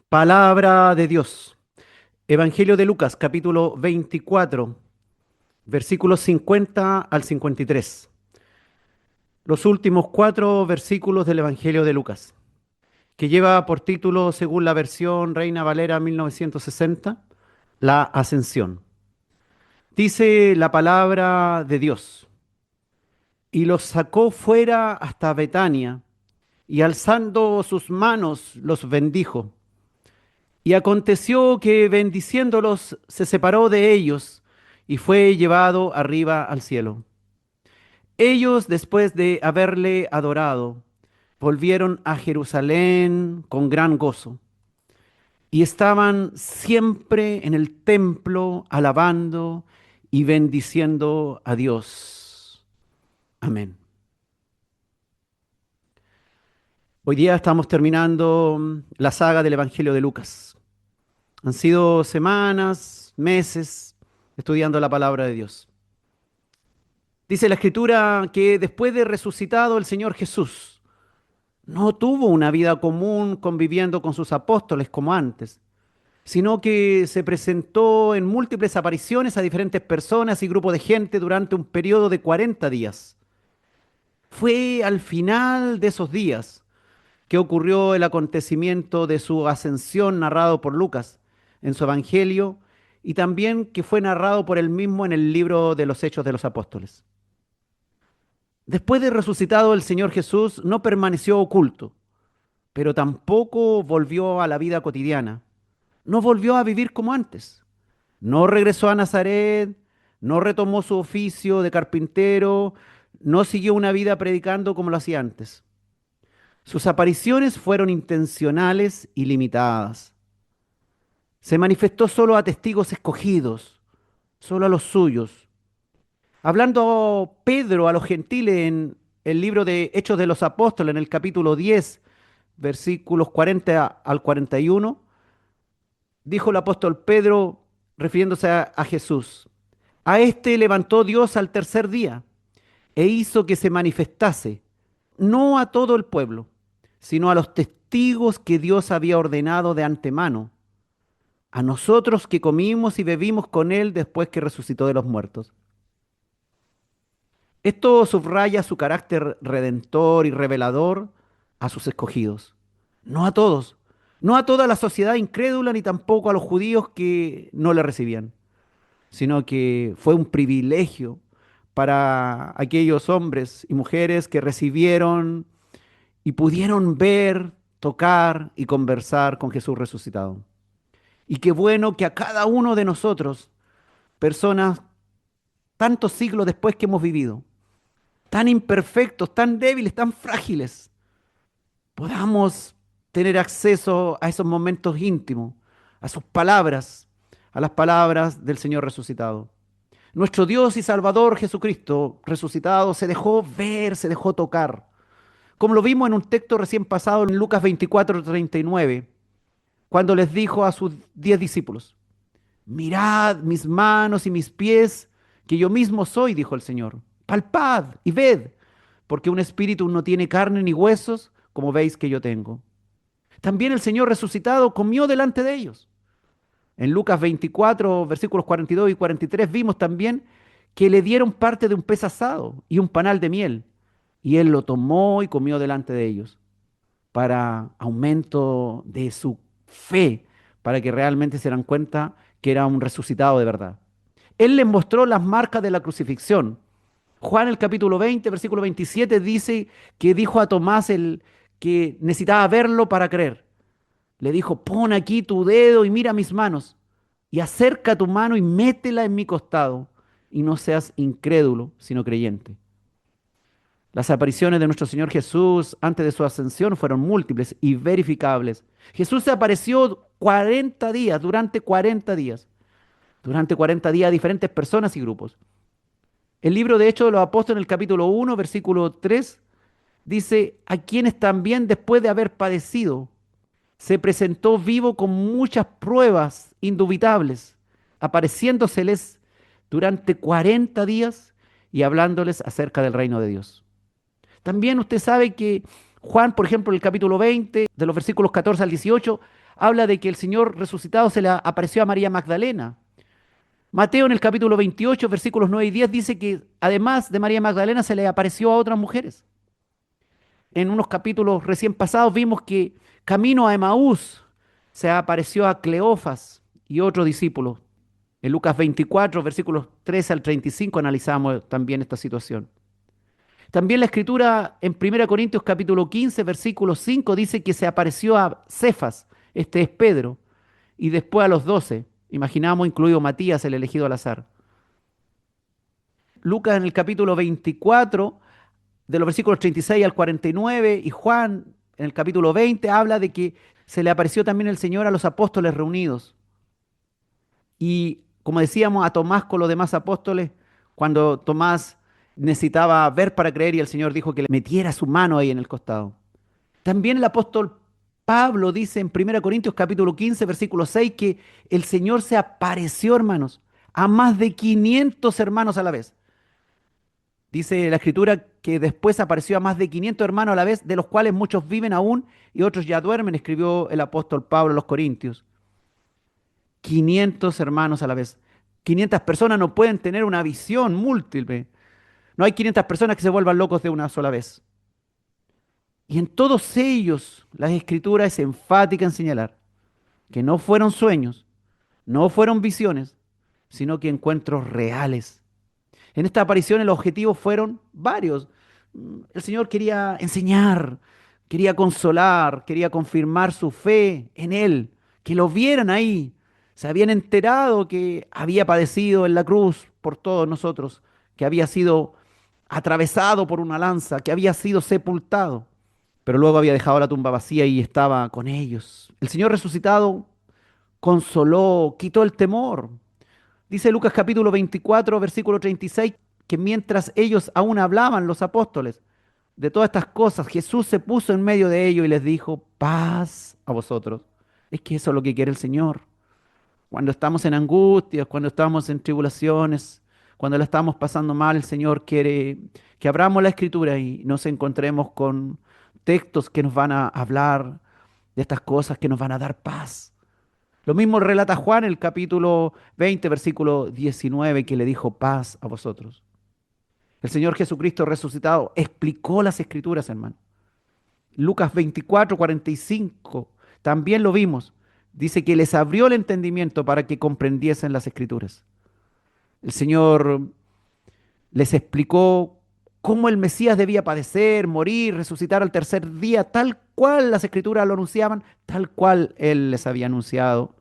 Palabra de Dios. Evangelio de Lucas, capítulo 24, versículos 50 al 53. Los últimos cuatro versículos del Evangelio de Lucas, que lleva por título, según la versión Reina Valera 1960, la Ascensión. Dice la palabra de Dios: y los sacó fuera hasta Betania, y alzando sus manos los bendijo. Y aconteció que bendiciéndolos se separó de ellos y fue llevado arriba al cielo. Ellos, después de haberle adorado, volvieron a Jerusalén con gran gozo y estaban siempre en el templo alabando y bendiciendo a Dios. Amén. Hoy día estamos terminando la saga del Evangelio de Lucas. Han sido semanas, meses, estudiando la palabra de Dios. Dice la Escritura que después de resucitado el Señor Jesús no tuvo una vida común conviviendo con sus apóstoles como antes, sino que se presentó en múltiples apariciones a diferentes personas y grupos de gente durante un periodo de 40 días. Fue al final de esos días que ocurrió el acontecimiento de su ascensión narrado por Lucas en su Evangelio y también que fue narrado por él mismo en el libro de los Hechos de los Apóstoles. Después de resucitado el Señor Jesús no permaneció oculto, pero tampoco volvió a la vida cotidiana. No volvió a vivir como antes. No regresó a Nazaret, no retomó su oficio de carpintero, no siguió una vida predicando como lo hacía antes. Sus apariciones fueron intencionales y limitadas. Se manifestó solo a testigos escogidos, solo a los suyos. Hablando Pedro a los gentiles en el libro de Hechos de los Apóstoles, en el capítulo 10, versículos 40 al 41, dijo el apóstol Pedro, refiriéndose a Jesús: a este levantó Dios al tercer día e hizo que se manifestase, no a todo el pueblo, sino a los testigos que Dios había ordenado de antemano, a nosotros que comimos y bebimos con él después que resucitó de los muertos. Esto subraya su carácter redentor y revelador a sus escogidos, no a todos, no a toda la sociedad incrédula ni tampoco a los judíos que no le recibían, sino que fue un privilegio para aquellos hombres y mujeres que recibieron y pudieron ver, tocar y conversar con Jesús resucitado. Y qué bueno que a cada uno de nosotros, personas tantos siglos después que hemos vivido, tan imperfectos, tan débiles, tan frágiles, podamos tener acceso a esos momentos íntimos, a sus palabras, a las palabras del Señor resucitado. Nuestro Dios y Salvador Jesucristo resucitado se dejó ver, se dejó tocar, como lo vimos en un texto recién pasado en Lucas 24:39, cuando les dijo a sus 10 discípulos: mirad mis manos y mis pies, que yo mismo soy, dijo el Señor. Palpad y ved, porque un espíritu no tiene carne ni huesos, como veis que yo tengo. También el Señor resucitado comió delante de ellos. En Lucas 24, versículos 42 y 43 vimos también que le dieron parte de un pez asado y un panal de miel, y él lo tomó y comió delante de ellos, para aumento de su fe, para que realmente se dan cuenta que era un resucitado de verdad. Él les mostró las marcas de la crucifixión. Juan el capítulo 20, versículo 27 dice que dijo a Tomás el que necesitaba verlo para creer. Le dijo: pon aquí tu dedo y mira mis manos, y acerca tu mano y métela en mi costado, y no seas incrédulo, sino creyente. Las apariciones de nuestro Señor Jesús antes de su ascensión fueron múltiples y verificables. Jesús se apareció 40 días, durante 40 días a diferentes personas y grupos. El libro de Hechos de los Apóstoles, en el capítulo 1, versículo 3, dice: a quienes también después de haber padecido, se presentó vivo con muchas pruebas indubitables, apareciéndoseles durante 40 días y hablándoles acerca del reino de Dios. También usted sabe que Juan, por ejemplo, en el capítulo 20, de los versículos 14 al 18, habla de que el Señor resucitado se le apareció a María Magdalena. Mateo en el capítulo 28, versículos 9 y 10 dice que además de María Magdalena se le apareció a otras mujeres. En unos capítulos recién pasados vimos que camino a Emaús se apareció a Cleofas y otro discípulo. En Lucas 24, versículos 13 al 35 analizamos también esta situación. También la escritura en 1 Corintios capítulo 15, versículo 5 dice que se apareció a Cefas, este es Pedro, y después a los 12. Imaginamos incluido Matías, el elegido al azar. Lucas en el capítulo 24, de los versículos 36 al 49, y Juan en el capítulo 20 habla de que se le apareció también el Señor a los apóstoles reunidos. Y como decíamos, a Tomás con los demás apóstoles, cuando Tomás necesitaba ver para creer y el Señor dijo que le metiera su mano ahí en el costado. También el apóstol Pablo dice en 1 Corintios capítulo 15, versículo 6, que el Señor se apareció, hermanos, a más de 500 hermanos a la vez. Dice la escritura que después apareció a más de 500 hermanos a la vez, de los cuales muchos viven aún y otros ya duermen, escribió el apóstol Pablo a los Corintios. 500 hermanos a la vez. 500 personas no pueden tener una visión múltiple. No hay 500 personas que se vuelvan locos de una sola vez. Y en todos ellos, la escritura es enfática en señalar que no fueron sueños, no fueron visiones, sino que encuentros reales. En esta aparición el objetivo fueron varios. El Señor quería enseñar, quería consolar, quería confirmar su fe en Él, que lo vieran ahí. Se habían enterado que había padecido en la cruz por todos nosotros, que había sido atravesado por una lanza, que había sido sepultado, pero luego había dejado la tumba vacía y estaba con ellos. El Señor resucitado consoló, quitó el temor. Dice Lucas capítulo 24, versículo 36, que mientras ellos aún hablaban, los apóstoles, de todas estas cosas, Jesús se puso en medio de ellos y les dijo, paz a vosotros. Es que eso es lo que quiere el Señor. Cuando estamos en angustias, cuando estamos en tribulaciones, cuando la estamos pasando mal, el Señor quiere que abramos la Escritura y nos encontremos con textos que nos van a hablar de estas cosas, que nos van a dar paz. Lo mismo relata Juan en el capítulo 20, versículo 19, que le dijo paz a vosotros. El Señor Jesucristo resucitado explicó las Escrituras, hermano. Lucas 24, 45, también lo vimos. Dice que les abrió el entendimiento para que comprendiesen las Escrituras. El Señor les explicó cómo el Mesías debía padecer, morir, resucitar al tercer día, tal cual las Escrituras lo anunciaban, tal cual Él les había anunciado.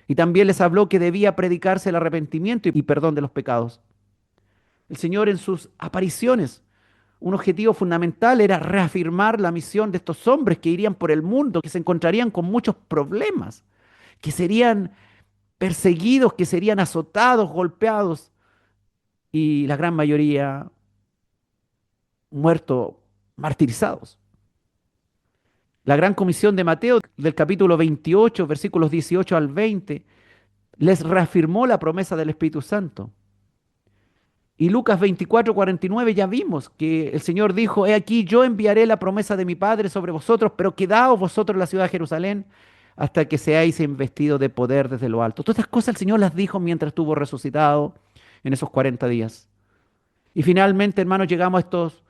Y también les habló que debía predicarse el arrepentimiento y perdón de los pecados. El Señor en sus apariciones, un objetivo fundamental era reafirmar la misión de estos hombres que irían por el mundo, que se encontrarían con muchos problemas, que serían perseguidos, que serían azotados, golpeados y la gran mayoría muertos, martirizados. La gran comisión de Mateo del capítulo 28, versículos 18 al 20, les reafirmó la promesa del Espíritu Santo. Y Lucas 24, 49 ya vimos que el Señor dijo, he aquí yo enviaré la promesa de mi Padre sobre vosotros, pero quedaos vosotros en la ciudad de Jerusalén hasta que seáis investidos de poder desde lo alto. Todas estas cosas el Señor las dijo mientras estuvo resucitado en esos 40 días. Y finalmente, hermanos, llegamos a estos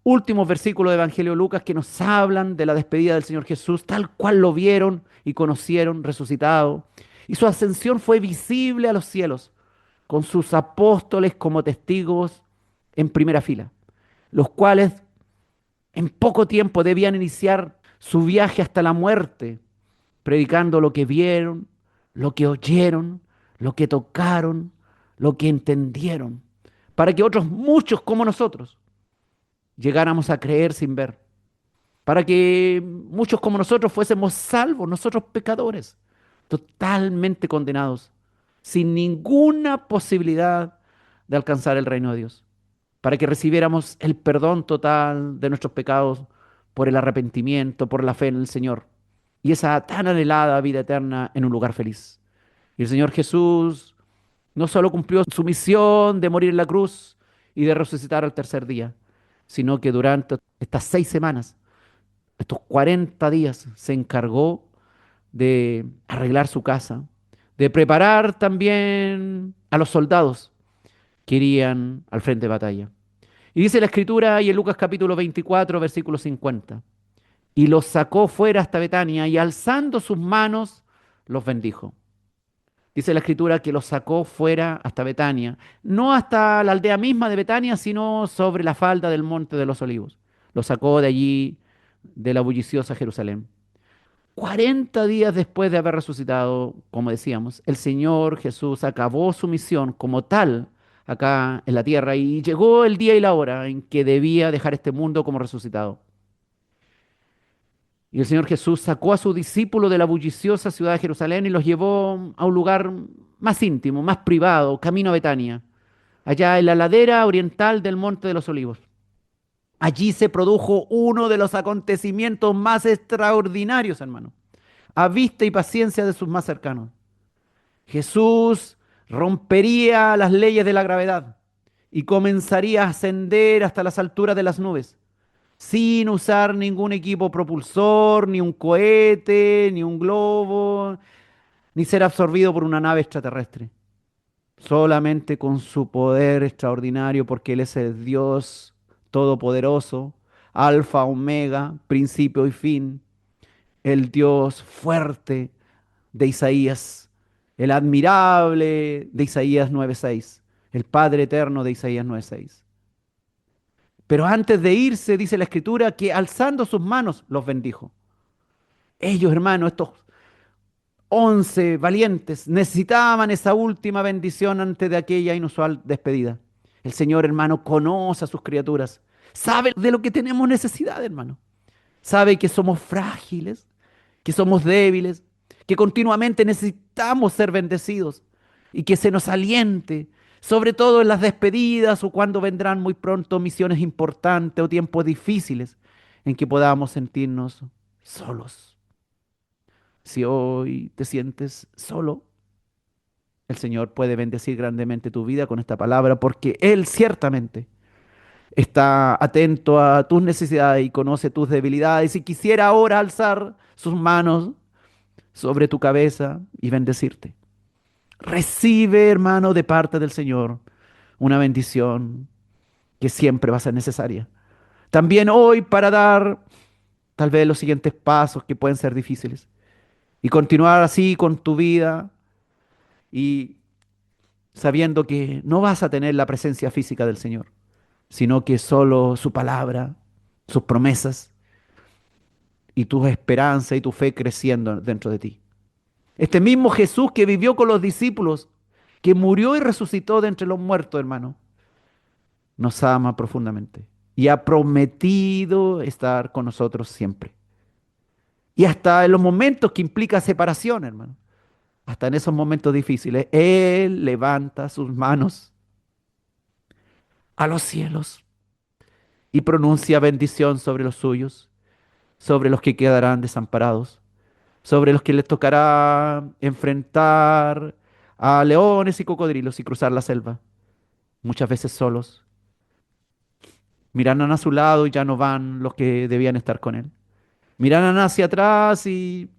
últimos versículos del Evangelio de Lucas que nos hablan de la despedida del Señor Jesús, tal cual lo vieron y conocieron resucitado. Y su ascensión fue visible a los cielos, con sus apóstoles como testigos en primera fila, los cuales en poco tiempo debían iniciar su viaje hasta la muerte, predicando lo que vieron, lo que oyeron, lo que tocaron, lo que entendieron, para que otros muchos como nosotros llegáramos a creer sin ver, para que muchos como nosotros fuésemos salvos, nosotros pecadores, totalmente condenados, sin ninguna posibilidad de alcanzar el reino de Dios, para que recibiéramos el perdón total de nuestros pecados por el arrepentimiento, por la fe en el Señor y esa tan anhelada vida eterna en un lugar feliz. Y el Señor Jesús no solo cumplió su misión de morir en la cruz y de resucitar al tercer día, sino que durante estas 6 semanas, estos 40 días, se encargó de arreglar su casa, de preparar también a los soldados que irían al frente de batalla. Y dice la escritura y en Lucas capítulo 24, versículo 50, y los sacó fuera hasta Betania y alzando sus manos los bendijo. Dice la escritura que los sacó fuera hasta Betania, no hasta la aldea misma de Betania, sino sobre la falda del monte de los olivos. Los sacó de allí, de la bulliciosa Jerusalén. 40 días después de haber resucitado, como decíamos, el Señor Jesús acabó su misión como tal acá en la tierra y llegó el día y la hora en que debía dejar este mundo como resucitado. Y el Señor Jesús sacó a sus discípulos de la bulliciosa ciudad de Jerusalén y los llevó a un lugar más íntimo, más privado, camino a Betania, allá en la ladera oriental del Monte de los Olivos. Allí se produjo uno de los acontecimientos más extraordinarios, hermano, a vista y paciencia de sus más cercanos. Jesús rompería las leyes de la gravedad y comenzaría a ascender hasta las alturas de las nubes, sin usar ningún equipo propulsor, ni un cohete, ni un globo, ni ser absorbido por una nave extraterrestre. Solamente con su poder extraordinario, porque Él es el Dios todopoderoso, alfa, omega, principio y fin, el Dios fuerte de Isaías, el admirable de Isaías 9:6, el Padre eterno de Isaías 9:6. Pero antes de irse, dice la Escritura, que alzando sus manos los bendijo. Ellos, hermanos, estos 11 valientes, necesitaban esa última bendición antes de aquella inusual despedida. El Señor, hermano, conoce a sus criaturas, sabe de lo que tenemos necesidad, hermano. Sabe que somos frágiles, que somos débiles, que continuamente necesitamos ser bendecidos y que se nos aliente, sobre todo en las despedidas o cuando vendrán muy pronto misiones importantes o tiempos difíciles en que podamos sentirnos solos. Si hoy te sientes solo, el Señor puede bendecir grandemente tu vida con esta palabra porque Él ciertamente está atento a tus necesidades y conoce tus debilidades y quisiera ahora alzar sus manos sobre tu cabeza y bendecirte. Recibe, hermano, de parte del Señor una bendición que siempre va a ser necesaria. También hoy para dar tal vez los siguientes pasos que pueden ser difíciles y continuar así con tu vida y sabiendo que no vas a tener la presencia física del Señor, sino que solo su palabra, sus promesas y tu esperanza y tu fe creciendo dentro de ti. Este mismo Jesús que vivió con los discípulos, que murió y resucitó de entre los muertos, hermano, nos ama profundamente y ha prometido estar con nosotros siempre. Y hasta en los momentos que implica separación, hermano, hasta en esos momentos difíciles, Él levanta sus manos a los cielos y pronuncia bendición sobre los suyos, sobre los que quedarán desamparados, sobre los que les tocará enfrentar a leones y cocodrilos y cruzar la selva, muchas veces solos. Miran a su lado y ya no van los que debían estar con él. Miran hacia atrás y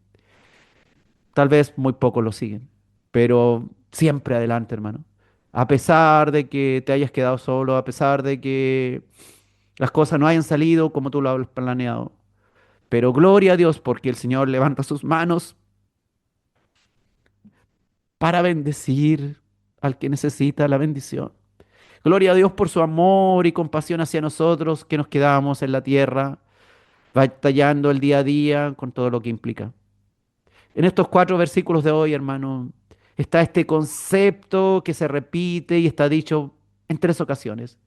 tal vez muy pocos lo siguen, pero siempre adelante, hermano. A pesar de que te hayas quedado solo, a pesar de que las cosas no hayan salido como tú lo has planeado. Pero gloria a Dios porque el Señor levanta sus manos para bendecir al que necesita la bendición. Gloria a Dios por su amor y compasión hacia nosotros que nos quedamos en la tierra, batallando el día a día con todo lo que implica. En estos 4 versículos de hoy, hermano, está este concepto que se repite y está dicho en 3 ocasiones.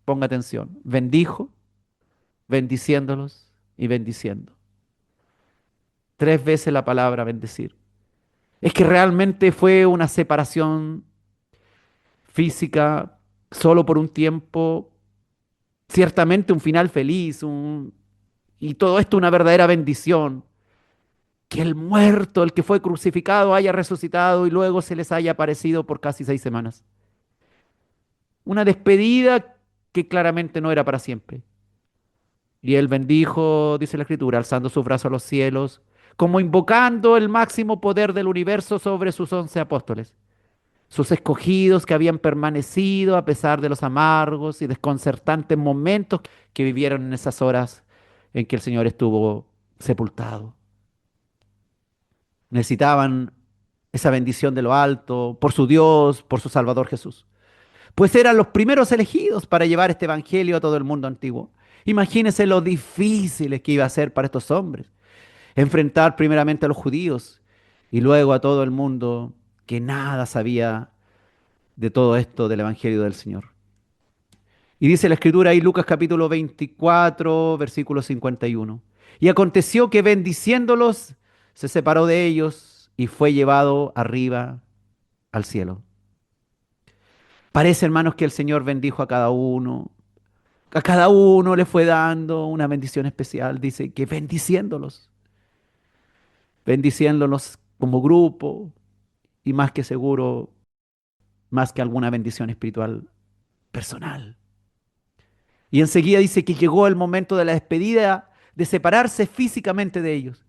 Ponga atención. Bendijo, bendiciéndolos y bendiciendo. 3 veces la palabra bendecir. Es que realmente fue una separación física solo por un tiempo, ciertamente un final feliz, y todo esto una verdadera bendición. Que el muerto, el que fue crucificado, haya resucitado y luego se les haya aparecido por casi 6 semanas. Una despedida que claramente no era para siempre. Y él bendijo, dice la Escritura, alzando sus brazos a los cielos, como invocando el máximo poder del universo sobre sus 11 apóstoles, sus escogidos que habían permanecido a pesar de los amargos y desconcertantes momentos que vivieron en esas horas en que el Señor estuvo sepultado. Necesitaban esa bendición de lo alto, por su Dios, por su Salvador Jesús. Pues eran los primeros elegidos para llevar este evangelio a todo el mundo antiguo. Imagínense lo difícil que iba a ser para estos hombres enfrentar primeramente a los judíos y luego a todo el mundo que nada sabía de todo esto del evangelio del Señor. Y dice la escritura ahí, Lucas capítulo 24, versículo 51. Y aconteció que bendiciéndolos, se separó de ellos y fue llevado arriba al cielo. Parece, hermanos, que el Señor bendijo a cada uno. A cada uno le fue dando una bendición especial. Dice que bendiciéndolos, bendiciéndolos como grupo y más que seguro, más que alguna bendición espiritual personal. Y enseguida dice que llegó el momento de la despedida, de separarse físicamente de ellos,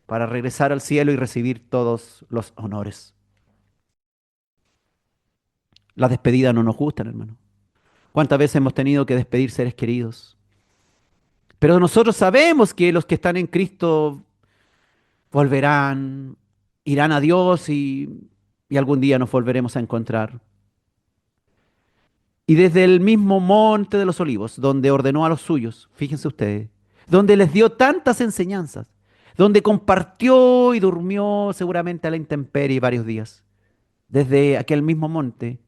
para regresar al cielo y recibir todos los honores. Las despedidas no nos gustan, hermano. ¿Cuántas veces hemos tenido que despedir seres queridos? Pero nosotros sabemos que los que están en Cristo volverán, irán a Dios y algún día nos volveremos a encontrar. Y desde el mismo monte de los olivos, donde ordenó a los suyos, fíjense ustedes, donde les dio tantas enseñanzas, donde compartió y durmió seguramente a la intemperie varios días, desde aquel mismo monte,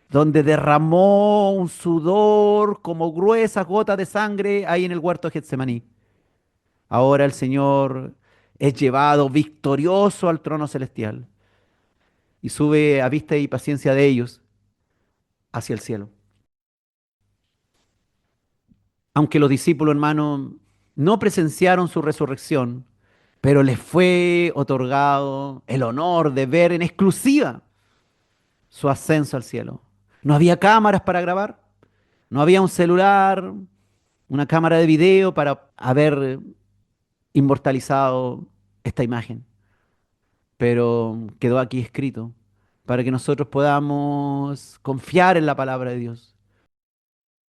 donde derramó un sudor como gruesas gotas de sangre ahí en el huerto de Getsemaní. Ahora el Señor es llevado victorioso al trono celestial y sube a vista y paciencia de ellos hacia el cielo. Aunque los discípulos, hermanos, no presenciaron su resurrección, pero les fue otorgado el honor de ver en exclusiva su ascenso al cielo. No había cámaras para grabar, no había un celular, una cámara de video para haber inmortalizado esta imagen, pero quedó aquí escrito para que nosotros podamos confiar en la palabra de Dios,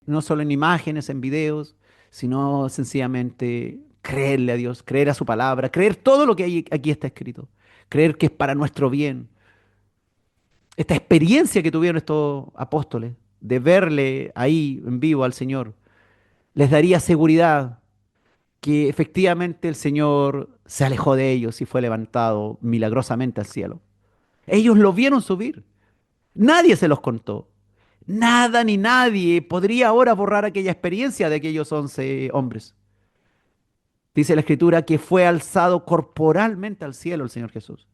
no solo en imágenes, en videos, sino sencillamente creerle a Dios, creer a su palabra, creer todo lo que aquí está escrito, creer que es para nuestro bien. Esta experiencia que tuvieron estos apóstoles de verle ahí en vivo al Señor, les daría seguridad que efectivamente el Señor se alejó de ellos y fue levantado milagrosamente al cielo. Ellos lo vieron subir, nadie se los contó. Nada ni nadie podría ahora borrar aquella experiencia de aquellos 11 hombres. Dice la Escritura que fue alzado corporalmente al cielo el Señor Jesús.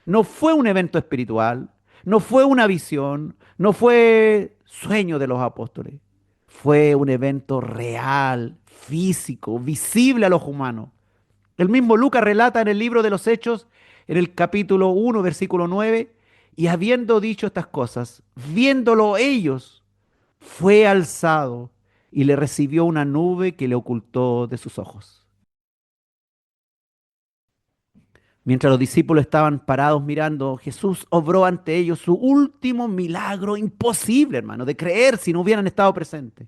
No fue un evento espiritual, no fue una visión, no fue sueño de los apóstoles. Fue un evento real, físico, visible a los humanos. El mismo Lucas relata en el libro de los Hechos, en el capítulo 1, versículo 9, y habiendo dicho estas cosas, viéndolo ellos, fue alzado y le recibió una nube que le ocultó de sus ojos. Mientras los discípulos estaban parados mirando, Jesús obró ante ellos su último milagro imposible, hermano, de creer si no hubieran estado presentes.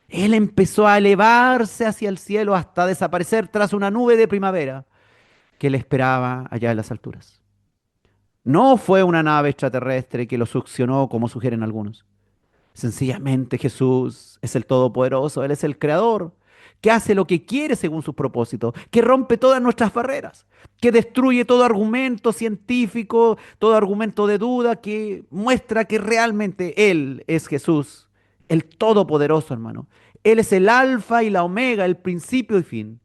Él empezó a elevarse hacia el cielo hasta desaparecer tras una nube de primavera que le esperaba allá en las alturas. No fue una nave extraterrestre que lo succionó como sugieren algunos. Sencillamente Jesús es el Todopoderoso, Él es el Creador, que hace lo que quiere según sus propósitos, que rompe todas nuestras barreras, que destruye todo argumento científico, todo argumento de duda, que muestra que realmente Él es Jesús, el Todopoderoso, hermano. Él es el alfa y la omega, el principio y fin.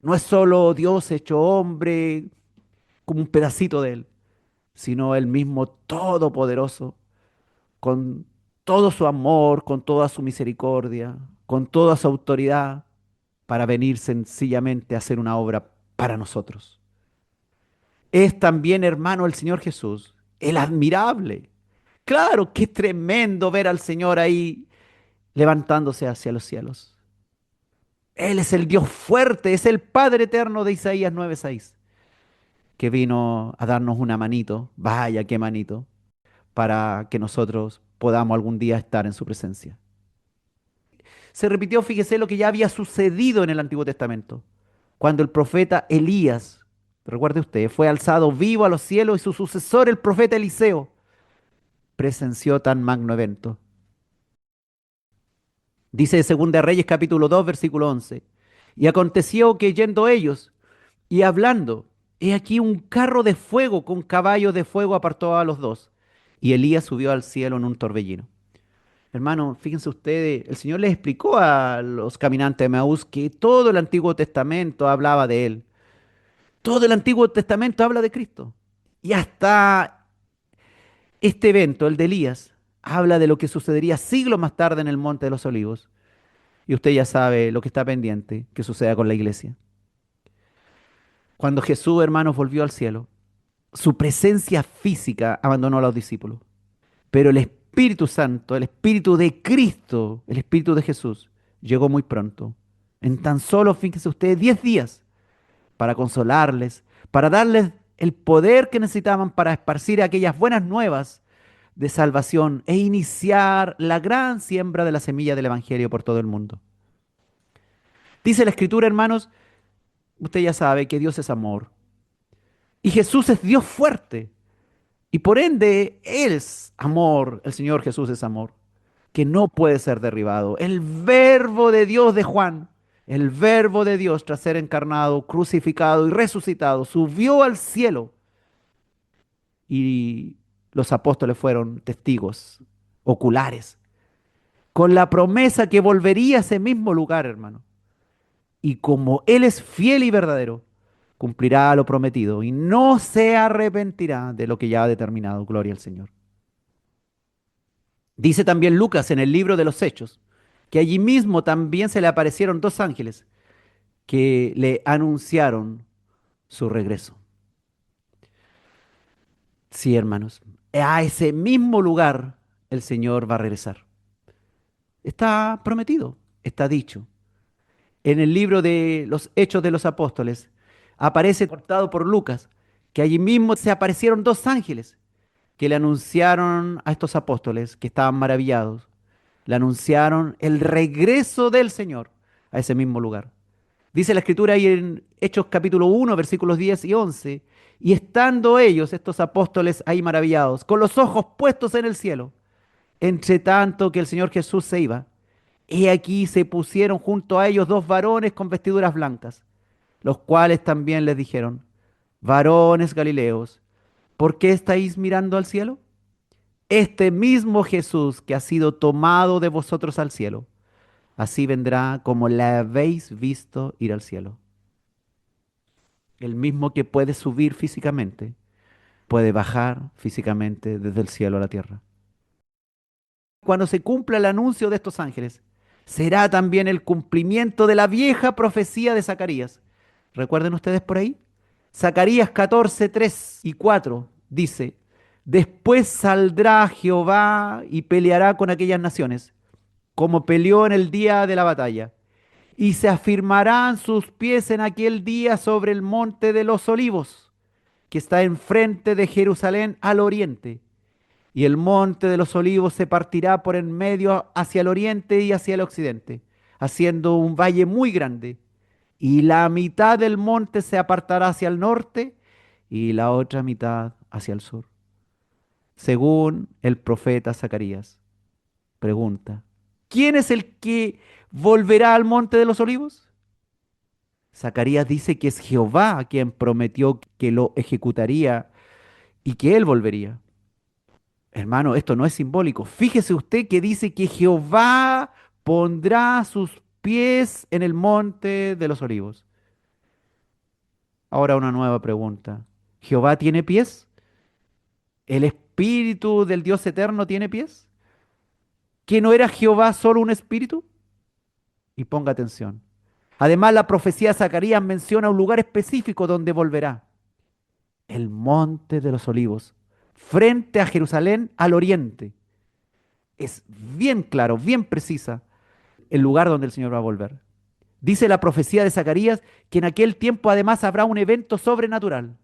No es solo Dios hecho hombre, como un pedacito de Él, sino el mismo Todopoderoso con todo su amor, con toda su misericordia, con toda su autoridad, para venir sencillamente a hacer una obra para nosotros. Es también, hermano, el Señor Jesús, el admirable. Claro, qué tremendo ver al Señor ahí levantándose hacia los cielos. Él es el Dios fuerte, es el Padre eterno de Isaías 9:6. que vino a darnos una manito, vaya qué manito, para que nosotros podamos algún día estar en su presencia. Se repitió, fíjese, lo que ya había sucedido en el Antiguo Testamento, cuando el profeta Elías, recuerde usted, fue alzado vivo a los cielos y su sucesor, el profeta Eliseo, presenció tan magno evento. Dice Segunda de Reyes capítulo 2 versículo 11. Y aconteció que yendo ellos y hablando, he aquí un carro de fuego con caballos de fuego apartó a los dos. Y Elías subió al cielo en un torbellino. Hermano, fíjense ustedes, el Señor les explicó a los caminantes de Maús que todo el Antiguo Testamento hablaba de Él. Todo el Antiguo Testamento habla de Cristo. Y hasta este evento, el de Elías, habla de lo que sucedería siglos más tarde en el Monte de los Olivos. Y usted ya sabe lo que está pendiente que suceda con la iglesia. Cuando Jesús, hermanos, volvió al cielo, su presencia física abandonó a los discípulos. Pero el Espíritu Santo, el Espíritu de Cristo, el Espíritu de Jesús, llegó muy pronto. En tan solo, fíjense ustedes, 10 días para consolarles, para darles el poder que necesitaban para esparcir aquellas buenas nuevas de salvación e iniciar la gran siembra de la semilla del Evangelio por todo el mundo. Dice la Escritura, hermanos, usted ya sabe que Dios es amor y Jesús es Dios fuerte y por ende Él es amor, el Señor Jesús es amor, que no puede ser derribado. El verbo de Dios de Juan, el verbo de Dios tras ser encarnado, crucificado y resucitado, subió al cielo y los apóstoles fueron testigos oculares, con la promesa que volvería a ese mismo lugar, hermano. Y como Él es fiel y verdadero, cumplirá lo prometido y no se arrepentirá de lo que ya ha determinado. Gloria al Señor. Dice también Lucas en el libro de los Hechos, que allí mismo también se le aparecieron dos ángeles que le anunciaron su regreso. Sí, hermanos, a ese mismo lugar el Señor va a regresar. Está prometido, está dicho. En el libro de los Hechos de los Apóstoles aparece cortado por Lucas que allí mismo se aparecieron dos ángeles que le anunciaron a estos apóstoles que estaban maravillados, le anunciaron el regreso del Señor a ese mismo lugar. Dice la escritura ahí en Hechos capítulo 1, versículos 10 y 11, y estando ellos, estos apóstoles, ahí maravillados, con los ojos puestos en el cielo, entre tanto que el Señor Jesús se iba, he aquí se pusieron junto a ellos dos varones con vestiduras blancas, los cuales también les dijeron, varones Galileos, ¿por qué estáis mirando al cielo? Este mismo Jesús que ha sido tomado de vosotros al cielo, así vendrá como le habéis visto ir al cielo. El mismo que puede subir físicamente, puede bajar físicamente desde el cielo a la tierra. Cuando se cumpla el anuncio de estos ángeles, será también el cumplimiento de la vieja profecía de Zacarías. ¿Recuerden ustedes por ahí? Zacarías 14, 3 y 4 dice, después saldrá Jehová y peleará con aquellas naciones, como peleó en el día de la batalla, y se afirmarán sus pies en aquel día sobre el monte de los olivos, que está enfrente de Jerusalén al oriente. Y el monte de los olivos se partirá por en medio hacia el oriente y hacia el occidente, haciendo un valle muy grande. Y la mitad del monte se apartará hacia el norte y la otra mitad hacia el sur. Según el profeta Zacarías, pregunta, ¿quién es el que volverá al monte de los olivos? Zacarías dice que es Jehová quien prometió que lo ejecutaría y que él volvería. Hermano, esto no es simbólico. Fíjese usted que dice que Jehová pondrá sus pies en el monte de los olivos. Ahora una nueva pregunta. ¿Jehová tiene pies? ¿El espíritu del Dios eterno tiene pies? ¿Que no era Jehová solo un espíritu? Y ponga atención. Además, la profecía de Zacarías menciona un lugar específico donde volverá. El monte de los olivos, frente a Jerusalén al oriente. Es bien claro, bien precisa el lugar donde el Señor va a volver. Dice la profecía de Zacarías que en aquel tiempo además habrá un evento sobrenatural.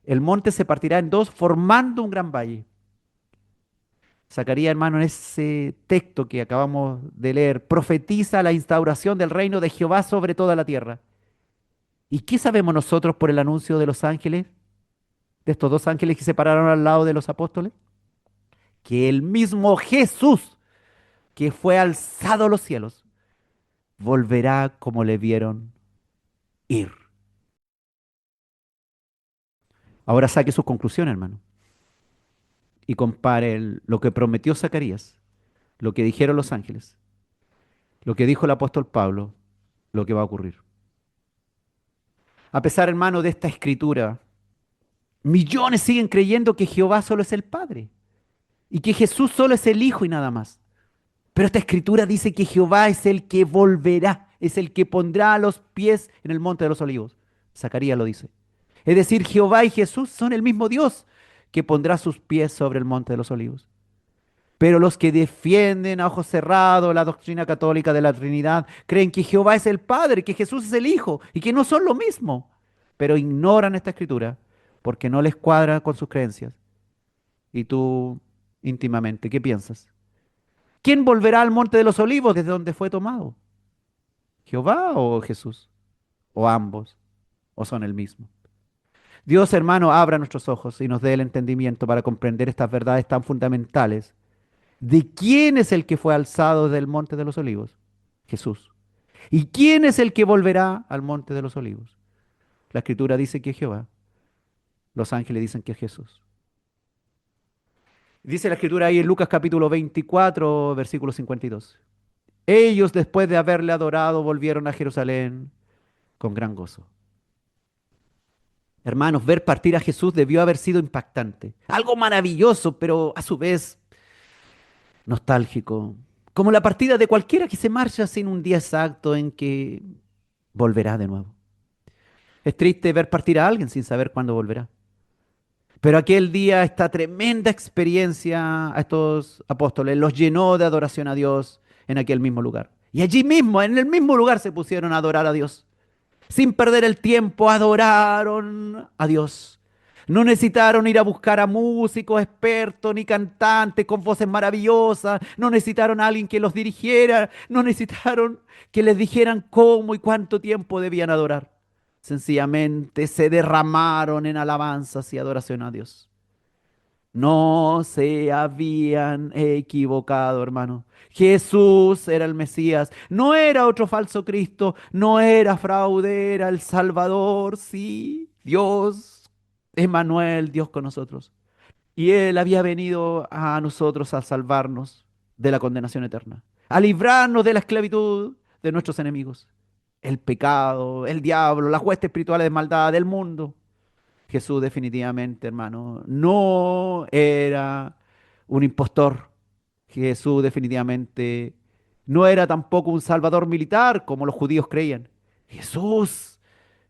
El monte se partirá en dos, formando un gran valle. Zacarías, hermano, en ese texto que acabamos de leer, profetiza la instauración del reino de Jehová sobre toda la tierra. ¿Y qué sabemos nosotros por el anuncio de los ángeles, de estos dos ángeles que se pararon al lado de los apóstoles? Que el mismo Jesús, que fue alzado a los cielos, volverá como le vieron ir. Ahora saque sus conclusiones, hermano, y compare lo que prometió Zacarías, lo que dijeron los ángeles, lo que dijo el apóstol Pablo, lo que va a ocurrir. A pesar, hermano, de esta escritura, millones siguen creyendo que Jehová solo es el Padre y que Jesús solo es el Hijo y nada más. Pero esta escritura dice que Jehová es el que volverá, es el que pondrá los pies en el monte de los olivos. Zacarías lo dice. Es decir, Jehová y Jesús son el mismo Dios que pondrá sus pies sobre el monte de los olivos. Pero los que defienden a ojos cerrados la doctrina católica de la Trinidad creen que Jehová es el Padre, que Jesús es el Hijo y que no son lo mismo. Pero ignoran esta escritura porque no les cuadra con sus creencias. Y tú, íntimamente, ¿qué piensas? ¿Quién volverá al monte de los olivos desde donde fue tomado? ¿Jehová o Jesús? ¿O ambos? ¿O son el mismo? Dios, hermano, abra nuestros ojos y nos dé el entendimiento para comprender estas verdades tan fundamentales. ¿De quién es el que fue alzado del monte de los olivos? Jesús. ¿Y quién es el que volverá al monte de los olivos? La escritura dice que es Jehová. Los ángeles dicen que es Jesús. Dice la escritura ahí en Lucas capítulo 24, versículo 52. Ellos, después de haberle adorado, volvieron a Jerusalén con gran gozo. Hermanos, ver partir a Jesús debió haber sido impactante. Algo maravilloso, pero a su vez nostálgico. Como la partida de cualquiera que se marcha sin un día exacto en que volverá de nuevo. Es triste ver partir a alguien sin saber cuándo volverá. Pero aquel día, esta tremenda experiencia a estos apóstoles los llenó de adoración a Dios en aquel mismo lugar. Y allí mismo, en el mismo lugar, se pusieron a adorar a Dios. Sin perder el tiempo, adoraron a Dios. No necesitaron ir a buscar a músicos expertos ni cantantes con voces maravillosas. No necesitaron a alguien que los dirigiera. No necesitaron que les dijeran cómo y cuánto tiempo debían adorar. Sencillamente se derramaron en alabanzas y adoración a Dios. No se habían equivocado, hermano. Jesús era el Mesías, no era otro falso Cristo, no era fraude, era el Salvador, sí, Dios, Emmanuel, Dios con nosotros. Y Él había venido a nosotros a salvarnos de la condenación eterna, a librarnos de la esclavitud de nuestros enemigos, el pecado, el diablo, las huestes espirituales de maldad del mundo. Jesús definitivamente, hermano, no era un impostor. Jesús definitivamente no era tampoco un salvador militar como los judíos creían. Jesús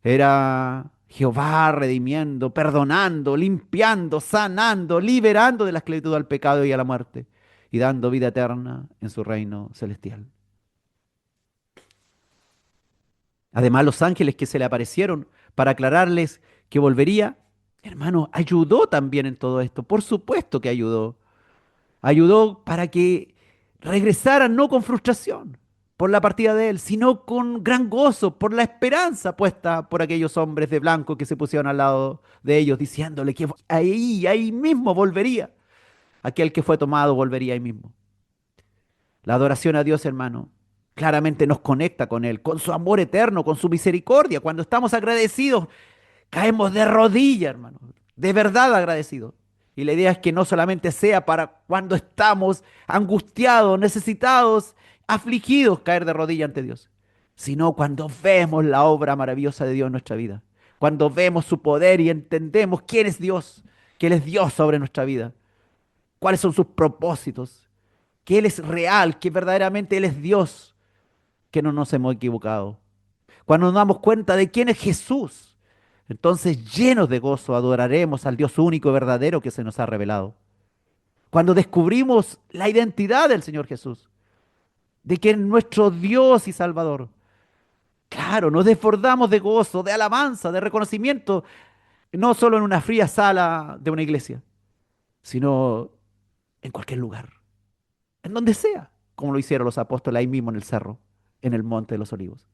era Jehová redimiendo, perdonando, limpiando, sanando, liberando de la esclavitud al pecado y a la muerte y dando vida eterna en su reino celestial. Además, los ángeles que se le aparecieron para aclararles que volvería, hermano, ayudó también en todo esto. Por supuesto que ayudó. Ayudó para que regresaran no con frustración por la partida de él, sino con gran gozo por la esperanza puesta por aquellos hombres de blanco que se pusieron al lado de ellos, diciéndole que ahí mismo volvería. Aquel que fue tomado volvería ahí mismo. La adoración a Dios, hermano, claramente nos conecta con Él, con su amor eterno, con su misericordia. Cuando estamos agradecidos, caemos de rodillas, hermano, de verdad agradecidos. Y la idea es que no solamente sea para cuando estamos angustiados, necesitados, afligidos, caer de rodillas ante Dios, sino cuando vemos la obra maravillosa de Dios en nuestra vida, cuando vemos su poder y entendemos quién es Dios, que Él es Dios sobre nuestra vida, cuáles son sus propósitos, que Él es real, que verdaderamente Él es Dios, que no nos hemos equivocado. Cuando nos damos cuenta de quién es Jesús, entonces llenos de gozo adoraremos al Dios único y verdadero que se nos ha revelado. Cuando descubrimos la identidad del Señor Jesús, de que es nuestro Dios y Salvador, claro, nos desbordamos de gozo, de alabanza, de reconocimiento. no solo en una fría sala de una iglesia, sino en cualquier lugar, en donde sea, como lo hicieron los apóstoles ahí mismo en el cerro, en el monte de los olivos.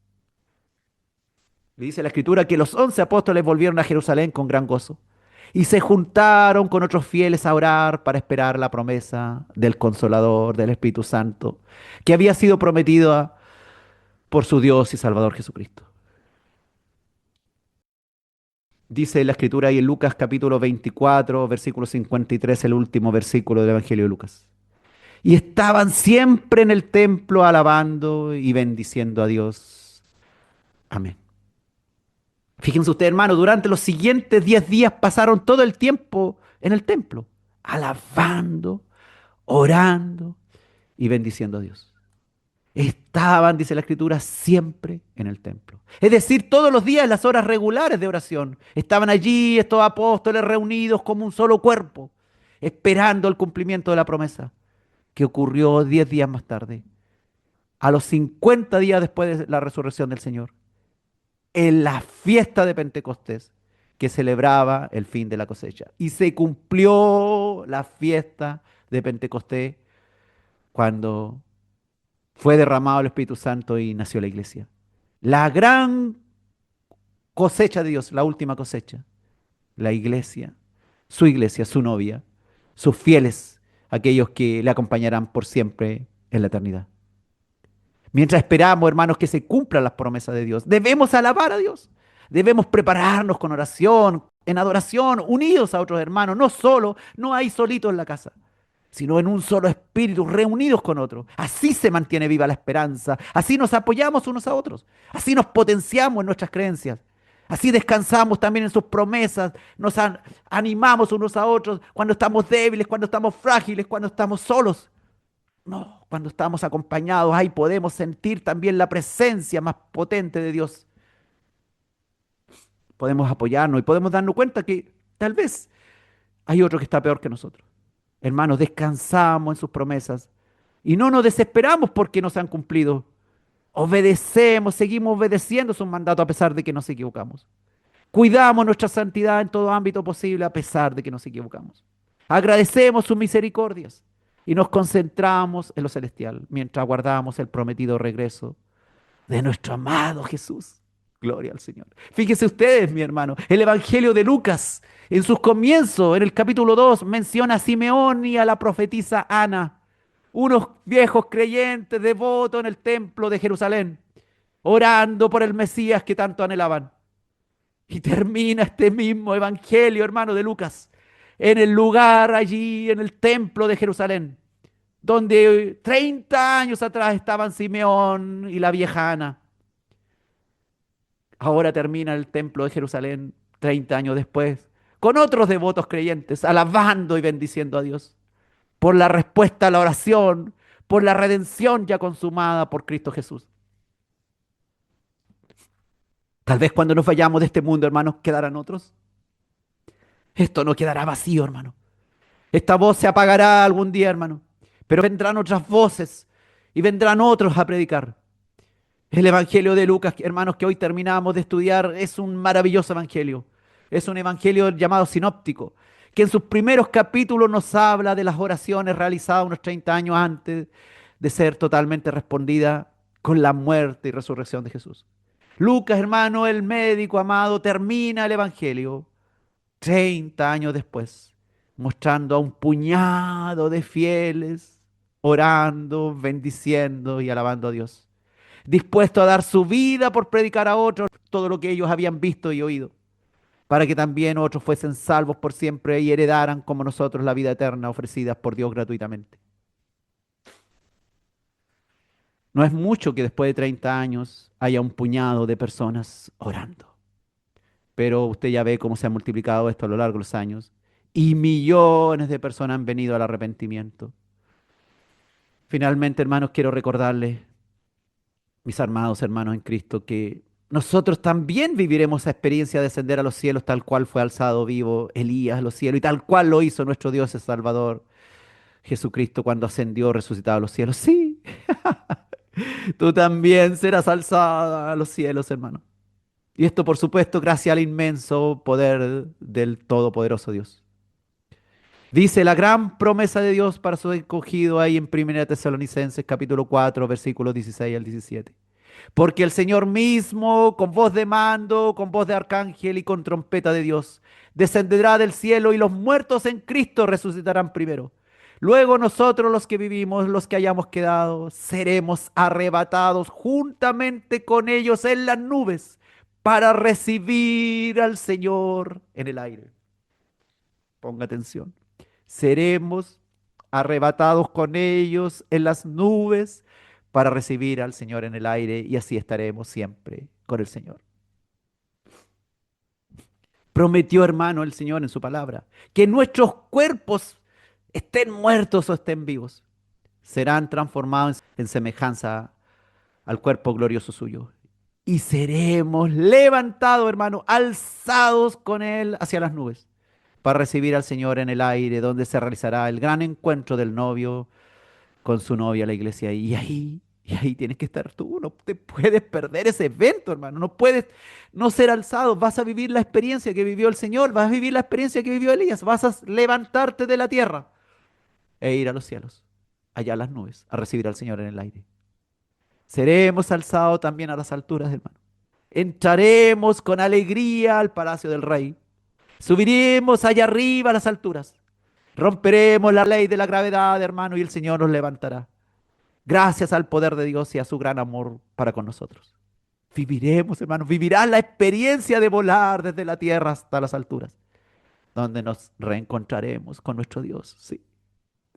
Y dice la escritura que los 11 apóstoles volvieron a Jerusalén con gran gozo y se juntaron con otros fieles a orar para esperar la promesa del Consolador, del Espíritu Santo, que había sido prometida por su Dios y Salvador Jesucristo. Dice la escritura ahí en Lucas capítulo 24, versículo 53, el último versículo del Evangelio de Lucas. Y estaban siempre en el templo alabando y bendiciendo a Dios. Amén. Fíjense ustedes, hermano, durante los siguientes 10 días pasaron todo el tiempo en el templo, alabando, orando y bendiciendo a Dios. Estaban, dice la escritura, siempre en el templo. Es decir, todos los días en las horas regulares de oración. Estaban allí estos apóstoles reunidos como un solo cuerpo, esperando el cumplimiento de la promesa, que ocurrió 10 días más tarde, a los 50 días después de la resurrección del Señor, en la fiesta de Pentecostés, que celebraba el fin de la cosecha. Y se cumplió la fiesta de Pentecostés cuando fue derramado el Espíritu Santo y nació la iglesia. La gran cosecha de Dios, la última cosecha, la iglesia, su novia, sus fieles, aquellos que le acompañarán por siempre en la eternidad. Mientras esperamos, hermanos, que se cumplan las promesas de Dios, debemos alabar a Dios. Debemos prepararnos con oración, en adoración, unidos a otros hermanos, no solo, no hay solitos en la casa, sino en un solo espíritu, reunidos con otros. Así se mantiene viva la esperanza, así nos apoyamos unos a otros, así nos potenciamos en nuestras creencias, así descansamos también en sus promesas, animamos unos a otros cuando estamos débiles, cuando estamos frágiles, cuando estamos solos. No, cuando estamos acompañados, ahí podemos sentir también la presencia más potente de Dios. Podemos apoyarnos y podemos darnos cuenta que tal vez hay otro que está peor que nosotros. Hermanos, descansamos en sus promesas y no nos desesperamos porque no se han cumplido. Obedecemos, seguimos obedeciendo sus mandatos a pesar de que nos equivocamos. Cuidamos nuestra santidad en todo ámbito posible a pesar de que nos equivocamos. Agradecemos sus misericordias y nos concentramos en lo celestial mientras aguardamos el prometido regreso de nuestro amado Jesús. Gloria al Señor. Fíjense ustedes, mi hermano, el Evangelio de Lucas, en sus comienzos, en el capítulo 2, menciona a Simeón y a la profetisa Ana, unos viejos creyentes devotos en el templo de Jerusalén, orando por el Mesías que tanto anhelaban. Y termina este mismo Evangelio, hermano, de Lucas, en el lugar allí, en el templo de Jerusalén, donde 30 años atrás estaban Simeón y la vieja Ana. Ahora termina el templo de Jerusalén 30 años después, con otros devotos creyentes, alabando y bendiciendo a Dios por la respuesta a la oración, por la redención ya consumada por Cristo Jesús. Tal vez cuando nos vayamos de este mundo, hermanos, quedarán otros. Esto no quedará vacío, hermano. Esta voz se apagará algún día, hermano, pero vendrán otras voces y vendrán otros a predicar. El Evangelio de Lucas, hermanos, que hoy terminamos de estudiar, es un maravilloso evangelio. Es un evangelio llamado sinóptico, que en sus primeros capítulos nos habla de las oraciones realizadas unos 30 años antes de ser totalmente respondida con la muerte y resurrección de Jesús. Lucas, hermano, el médico amado, termina el evangelio 30 años después, mostrando a un puñado de fieles orando, bendiciendo y alabando a Dios, dispuesto a dar su vida por predicar a otros todo lo que ellos habían visto y oído, para que también otros fuesen salvos por siempre y heredaran como nosotros la vida eterna ofrecida por Dios gratuitamente. No es mucho que después de 30 años haya un puñado de personas orando, pero usted ya ve cómo se ha multiplicado esto a lo largo de los años y millones de personas han venido al arrepentimiento. Finalmente, hermanos, quiero recordarles, mis amados hermanos en Cristo, que nosotros también viviremos esa experiencia de ascender a los cielos tal cual fue alzado vivo Elías a los cielos y tal cual lo hizo nuestro Dios y Salvador Jesucristo cuando ascendió resucitado a los cielos. Sí, tú también serás alzada a los cielos, hermano. Y esto, por supuesto, gracias al inmenso poder del Todopoderoso Dios. Dice la gran promesa de Dios para su escogido ahí en 1 Tesalonicenses capítulo 4 versículos 16 al 17. Porque el Señor mismo, con voz de mando, con voz de arcángel y con trompeta de Dios, descenderá del cielo y los muertos en Cristo resucitarán primero. Luego nosotros los que vivimos, los que hayamos quedado, seremos arrebatados juntamente con ellos en las nubes para recibir al Señor en el aire. Ponga atención. Seremos arrebatados con ellos en las nubes para recibir al Señor en el aire y así estaremos siempre con el Señor. Prometió, hermano, el Señor en su palabra, que nuestros cuerpos estén muertos o estén vivos, serán transformados en semejanza al cuerpo glorioso suyo. Y seremos levantados, hermano, alzados con Él hacia las nubes para recibir al Señor en el aire, donde se realizará el gran encuentro del novio con su novia, la iglesia. Y ahí tienes que estar tú. No te puedes perder ese evento, hermano. No puedes no ser alzado. Vas a vivir la experiencia que vivió el Señor. Vas a vivir la experiencia que vivió Elías. Vas a levantarte de la tierra e ir a los cielos, allá a las nubes, a recibir al Señor en el aire. Seremos alzados también a las alturas, hermano. Entraremos con alegría al palacio del rey. Subiremos allá arriba a las alturas. Romperemos la ley de la gravedad, hermano, y el Señor nos levantará. Gracias al poder de Dios y a su gran amor para con nosotros. Viviremos, hermano, vivirás la experiencia de volar desde la tierra hasta las alturas, donde nos reencontraremos con nuestro Dios. Sí,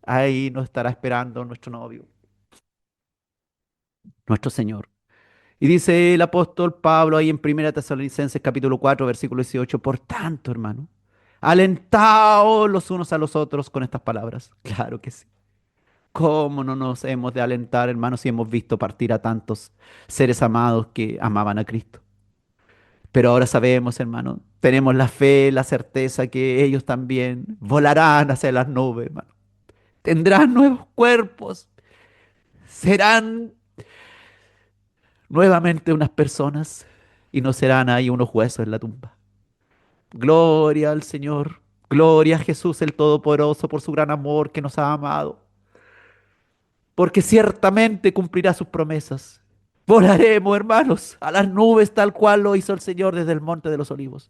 ahí nos estará esperando nuestro novio, nuestro Señor. Y dice el apóstol Pablo ahí en 1 Tesalonicenses capítulo 4 versículo 18, por tanto, hermano, alentaos los unos a los otros con estas palabras. Claro que sí. ¿Cómo no nos hemos de alentar, hermanos, si hemos visto partir a tantos seres amados que amaban a Cristo? Pero ahora sabemos, hermano, tenemos la fe, la certeza que ellos también volarán hacia las nubes, hermano. Tendrán nuevos cuerpos, serán nuevamente unas personas y no serán ahí unos huesos en la tumba. Gloria al Señor, gloria a Jesús el Todopoderoso por su gran amor que nos ha amado, porque ciertamente cumplirá sus promesas. Volaremos, hermanos, a las nubes tal cual lo hizo el Señor desde el Monte de los Olivos.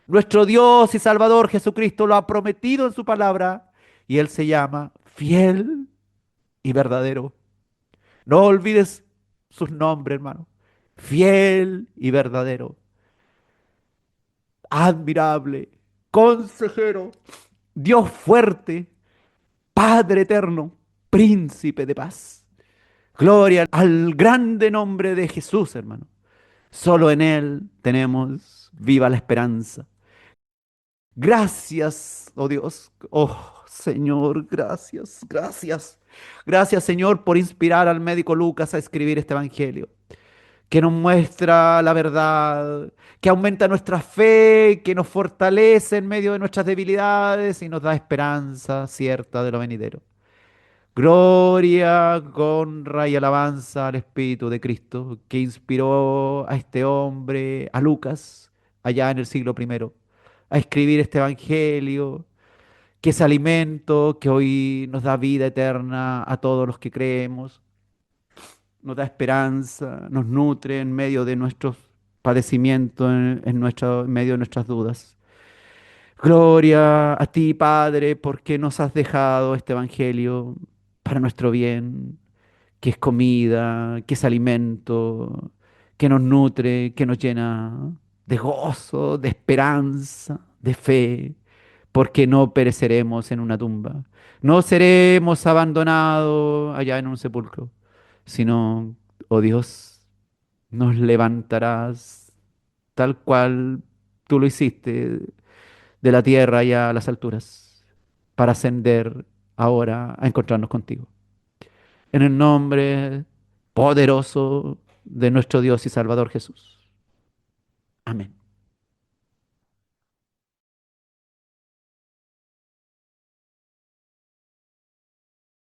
Nuestro Dios y Salvador Jesucristo lo ha prometido en su palabra y Él se llama fiel y verdadero. No olvides sus nombres, hermano. Fiel y verdadero. Admirable. Consejero. Dios fuerte. Padre eterno. Príncipe de paz. Gloria al grande nombre de Jesús, hermano. Solo en Él tenemos viva la esperanza. Gracias, oh Dios, oh Señor, gracias, gracias. Gracias, Señor, por inspirar al médico Lucas a escribir este evangelio, que nos muestra la verdad, que aumenta nuestra fe, que nos fortalece en medio de nuestras debilidades y nos da esperanza cierta de lo venidero. Gloria, honra y alabanza al Espíritu de Cristo, que inspiró a este hombre, a Lucas, allá en el siglo primero, a escribir este evangelio, que es alimento, que hoy nos da vida eterna a todos los que creemos, nos da esperanza, nos nutre en medio de nuestros padecimientos, en medio de nuestras dudas. Gloria a ti, Padre, porque nos has dejado este evangelio para nuestro bien, que es comida, que es alimento, que nos nutre, que nos llena de gozo, de esperanza, de fe, porque no pereceremos en una tumba, no seremos abandonados allá en un sepulcro, sino, oh Dios, nos levantarás tal cual tú lo hiciste de la tierra allá a las alturas, para ascender ahora a encontrarnos contigo. En el nombre poderoso de nuestro Dios y Salvador Jesús.